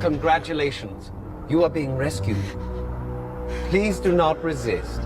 Congratulations. You are being rescued. Please do not resist.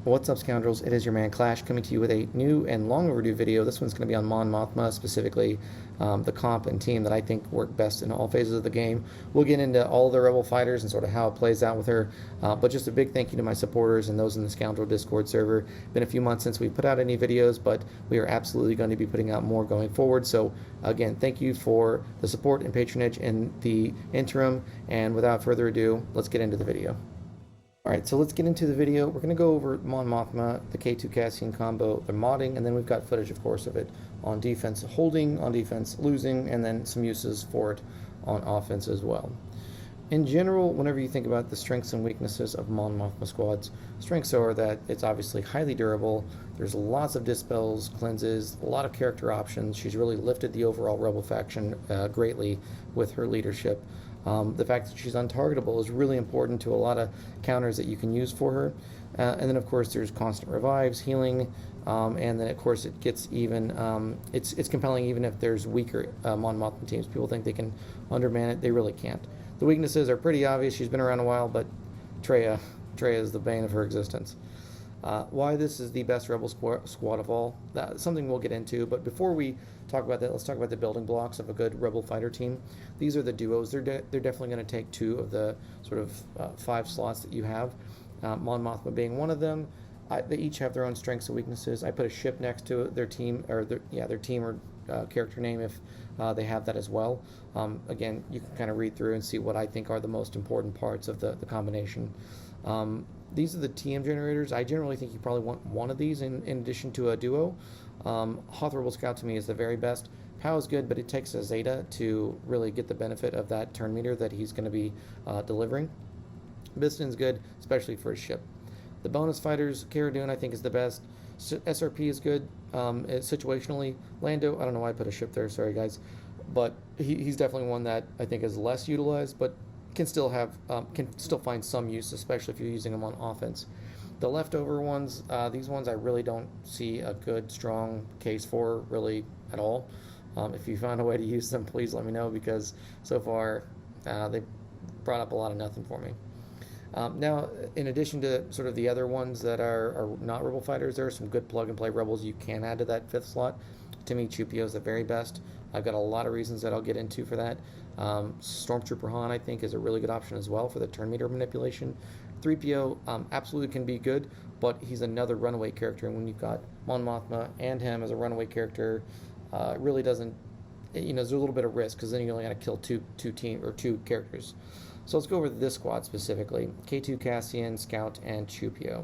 What's up, scoundrels? It is your man Clash coming to you with a new and long overdue video. This one's going to be on Mon Mothma, specifically the comp and team that I think work best in all phases of the game. We'll get into all the Rebel fighters and sort of how it plays out with her, but just a big thank you to my supporters and those in the Scoundrel Discord server. Been a few months since we put out any videos, but we are absolutely going to be putting out more going forward. So again, thank you for the support and patronage in the interim, and without further ado, let's get into the video. Alright, so let's get into the video. We're going to go over Mon Mothma, the K2 Cassian combo, the modding, and then we've got footage, of course, of it on defense holding, on defense losing, and then some uses for it on offense as well. In general, whenever you think about the strengths and weaknesses of Mon Mothma squads, strengths are that it's obviously highly durable, there's lots of dispels, cleanses, a lot of character options. She's really lifted the overall Rebel faction greatly with her leadership. The fact that she's untargetable is really important to a lot of counters that you can use for her. And then, of course, there's constant revives, healing, and then, of course, it gets even, it's compelling even if there's weaker Mon Mothma teams. People think they can underman it. They really can't. The weaknesses are pretty obvious. She's been around a while, but Traya is the bane of her existence. Why this is the best Rebel squad of all, that's something we'll get into, but before we talk about that, let's talk about the building blocks of a good Rebel fighter team. These are the duos. They're definitely going to take two of the sort of 5 slots that you have, Mon Mothma being one of them. They each have their own strengths and weaknesses. I put a ship next to their team, or their team or character name if they have that as well. Again, you can kind of read through and see what I think are the most important parts of the combination. These are the TM generators. I generally think you probably want one of these in addition to a duo. Hoth Rebel Scout to me is the very best. POW is good, but it takes a Zeta to really get the benefit of that turn meter that he's going to be delivering. Biston's good, especially for his ship. The bonus fighters, Cara Dune I think is the best. SRP is good situationally. Lando, I don't know why I put a ship there, sorry guys, but he's definitely one that I think is less utilized, but can still find some use, especially if you're using them on offense. The leftover ones, these ones I really don't see a good, strong case for really at all. If you found a way to use them, please let me know, because so far they brought up a lot of nothing for me. Now, in addition to sort of the other ones that are not Rebel fighters, there are some good plug-and-play Rebels you can add to that 5th slot. To me, Chupio is the very best. I've got a lot of reasons that I'll get into for that. Stormtrooper Han, I think, is a really good option as well for the turn meter manipulation. 3PO absolutely can be good, but he's another runaway character, and when you've got Mon Mothma and him as a runaway character, it really doesn't, there's a little bit of risk, because then you only got to kill two characters. So let's go over this squad specifically. K2 Cassian, Scout, and Chupio.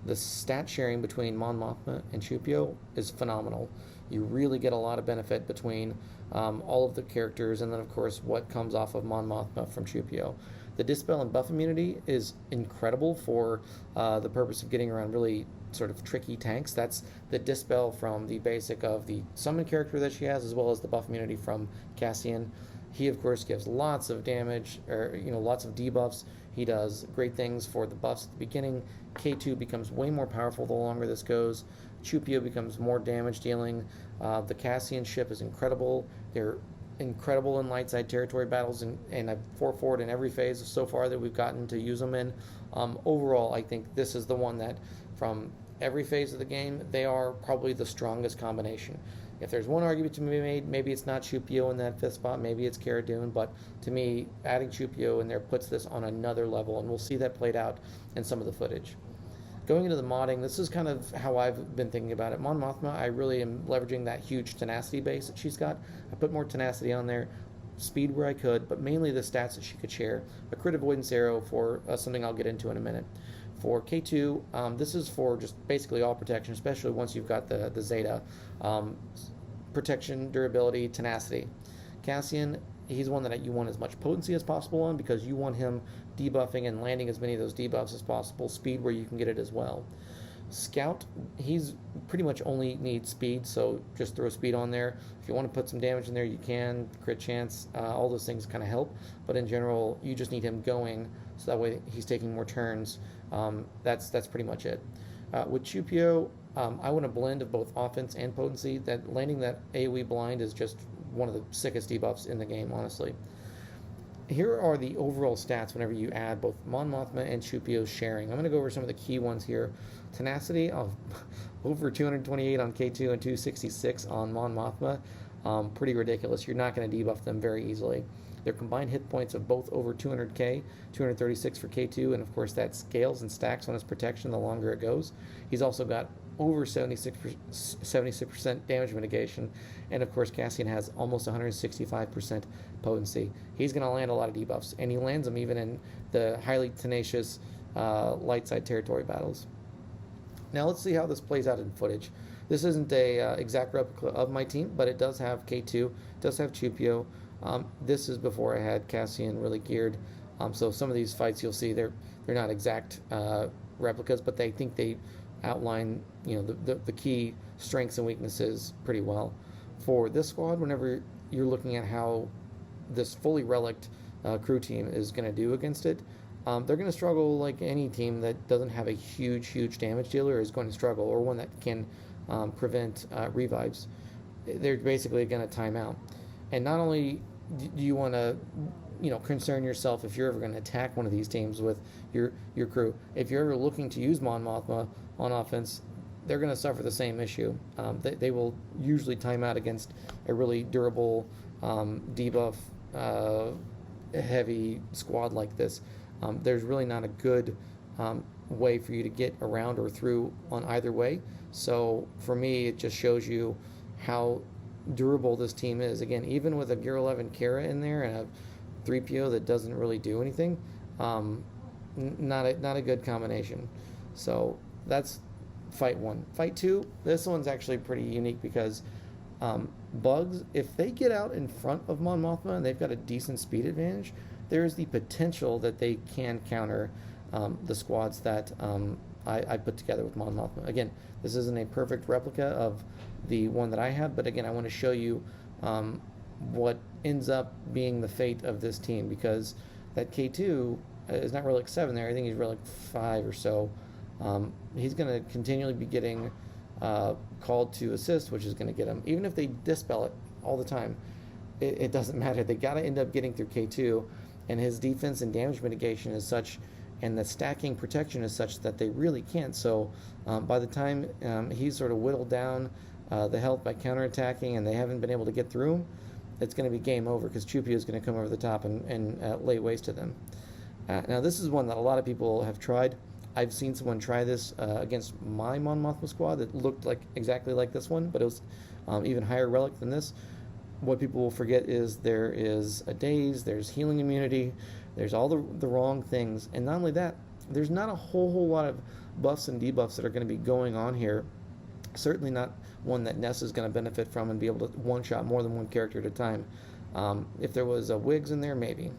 The stat sharing between Mon Mothma and Chupio is phenomenal. You really get a lot of benefit between all of the characters, and then of course what comes off of Mon Mothma from Chupio. The Dispel and Buff immunity is incredible for the purpose of getting around really sort of tricky tanks. That's the Dispel from the basic of the summon character that she has, as well as the Buff immunity from Cassian. He, of course, gives lots of damage, or lots of debuffs. He does great things for the buffs at the beginning. K2 becomes way more powerful the longer this goes. Chupio becomes more damage dealing. The Cassian ship is incredible. They're incredible in light side territory battles, and I've 4-4'd in every phase so far that we've gotten to use them in. Overall, I think this is the one that, from every phase of the game, they are probably the strongest combination. If there's one argument to be made, maybe it's not Chupio in that 5th spot, maybe it's Cara Dune, but to me, adding Chupio in there puts this on another level, and we'll see that played out in some of the footage. Going into the modding, this is kind of how I've been thinking about it. Mon Mothma, I really am leveraging that huge tenacity base that she's got. I put more tenacity on there, speed where I could, but mainly the stats that she could share. A crit avoidance arrow for something I'll get into in a minute. For K2, this is for just basically all protection, especially once you've got the Zeta. Protection, durability, tenacity. Cassian, he's one that you want as much potency as possible on because you want him debuffing and landing as many of those debuffs as possible. Speed where you can get it as well. Scout, he's pretty much only needs speed, so just throw speed on there. If you want to put some damage in there, you can. Crit chance, all those things kind of help, but in general, you just need him going, so that way he's taking more turns. That's pretty much it. With Chupio, I want a blend of both offense and potency. That landing that AoE blind is just one of the sickest debuffs in the game, honestly. Here are the overall stats whenever you add both Mon Mothma and Chupio's sharing. I'm going to go over some of the key ones here. Tenacity of over 228 on K2 and 266 on Mon Mothma. Pretty ridiculous. You're not going to debuff them very easily. Their combined hit points of both over 200k, 236 for K2, and of course that scales and stacks on his protection the longer it goes. He's also got over 76% damage mitigation, and of course Cassian has almost 165% potency. He's going to land a lot of debuffs, and he lands them even in the highly tenacious light side territory battles. Now let's see how this plays out in footage. This isn't a exact replica of my team, but it does have K2, does have Chupio. This is before I had Cassian really geared. So some of these fights you'll see they're not exact replicas, but they think they outline the key strengths and weaknesses pretty well. For this squad, whenever you're looking at how this fully relict crew team is going to do against it, they're going to struggle like any team that doesn't have a huge damage dealer is going to struggle, or one that can prevent revives. They're basically going to time out. And not only do you want to concern yourself if you're ever going to attack one of these teams with your crew, if you're ever looking to use Mon Mothma on offense, they're going to suffer the same issue. They will usually time out against a really durable debuff heavy squad like this. There's really not a good way for you to get around or through on either way. So for me, it just shows you how durable this team is. Again, even with a Gear 11 Cara in there and a 3PO that doesn't really do anything, not a good combination. So that's fight 1. Fight 2, this one's actually pretty unique because bugs, if they get out in front of Mon Mothma and they've got a decent speed advantage, there's the potential that they can counter the squads that I put together with Mon Mothma. Again, this isn't a perfect replica of the one that I have, but again, I want to show you what ends up being the fate of this team, because that K2 is not Relic 7 there. I think he's Relic 5 or so. He's going to continually be getting called to assist, which is going to get him. Even if they dispel it all the time, it doesn't matter. They got to end up getting through K2, and his defense and damage mitigation is such, and the stacking protection is such that they really can't. So by the time he's sort of whittled down the health by counterattacking and they haven't been able to get through him, it's going to be game over, because Chupio is going to come over the top and lay waste to them. Now this is one that a lot of people have tried. I've seen someone try this against my Mon Mothma squad that looked like exactly like this one, but it was even higher relic than this. What people will forget is there is a daze, there's healing immunity, there's all the wrong things, and not only that, there's not a whole lot of buffs and debuffs that are going to be going on here. Certainly not one that Ness is going to benefit from and be able to one-shot more than one character at a time. If there was a Wigs in there, maybe.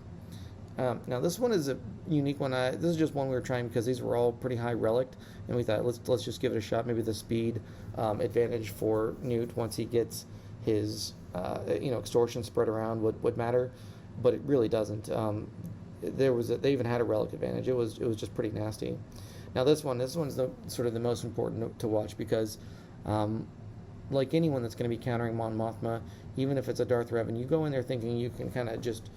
Now this one is a unique one. This is just one we were trying because these were all pretty high relic, and we thought let's just give it a shot. Maybe the speed advantage for Newt once he gets his extortion spread around would matter, but it really doesn't. They even had a relic advantage. It was just pretty nasty. Now this one's sort of the most important to watch, because like anyone that's going to be countering Mon Mothma, even if it's a Darth Revan, you go in there thinking you can kind of just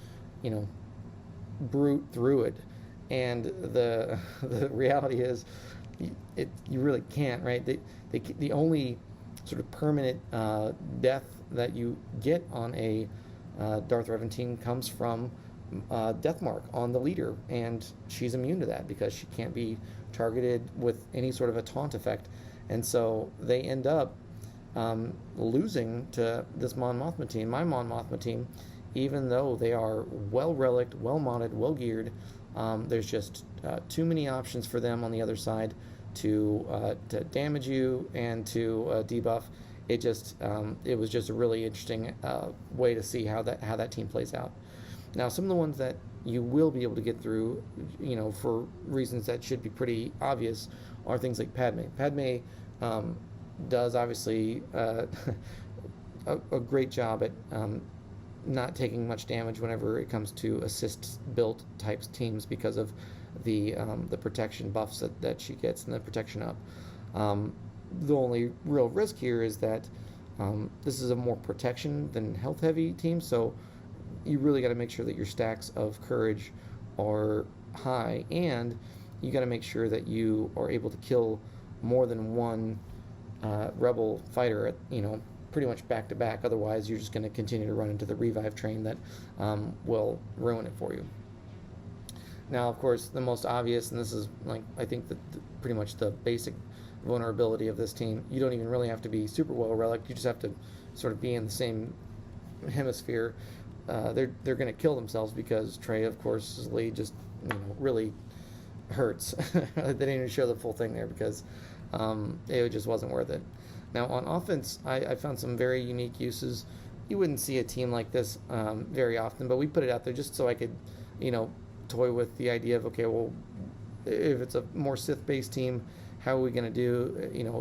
brute through it, and the reality is you really can't, right? The only sort of permanent death that you get on a Darth Revan team comes from Deathmark on the leader, and she's immune to that because she can't be targeted with any sort of a taunt effect, and so they end up losing to this Mon Mothma team, my Mon Mothma team, even though they are well reliced, well modded, well geared. There's just too many options for them on the other side to damage you and to debuff. It was just a really interesting way to see how that team plays out. Now, some of the ones that you will be able to get through, for reasons that should be pretty obvious, are things like Padme. Padme does obviously a great job at not taking much damage whenever it comes to assist built types teams because of the protection buffs that she gets and the protection up. The only real risk here is that this is a more protection than health heavy team, so you really got to make sure that your stacks of courage are high, and you got to make sure that you are able to kill more than one rebel fighter at pretty much back to back. Otherwise, you're just going to continue to run into the revive train that will ruin it for you. Now, of course, the most obvious, and this is I think pretty much the basic vulnerability of this team, you don't even really have to be super well relic. You just have to sort of be in the same hemisphere. They're going to kill themselves because Trey, of course, lead just really hurts. They didn't even show the full thing there because it just wasn't worth it. Now on offense, I found some very unique uses. You wouldn't see a team like this very often, but we put it out there just so I could, toy with the idea of, okay, well, if it's a more Sith-based team, how are we going to do?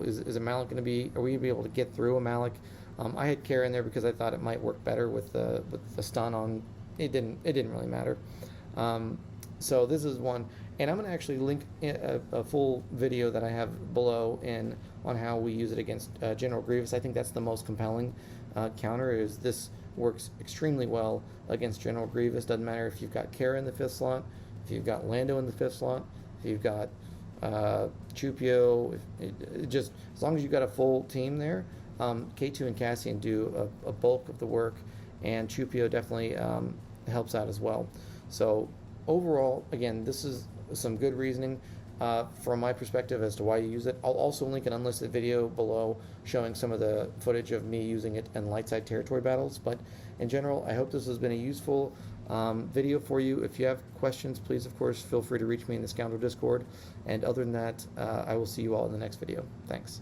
Is a Malak going to be? Are we going to be able to get through a Malak? I had Kara in there because I thought it might work better with the stun on. It didn't really matter. So this is one, and I'm going to actually link a full video that I have below on how we use it against General Grievous. I think that's the most compelling counter. Is this works extremely well against General Grievous. Doesn't matter if you've got Kara in the 5th slot, if you've got Lando in the 5th slot, if you've got Chupio, just as long as you've got a full team there. K2 and Cassian do a bulk of the work, and Chupio definitely helps out as well. So overall, again, this is some good reasoning from my perspective as to why you use it. I'll also link an unlisted video below showing some of the footage of me using it in light side territory battles. But in general, I hope this has been a useful video for you. If you have questions, please, of course, feel free to reach me in the Scoundrel Discord. And other than that, I will see you all in the next video. Thanks.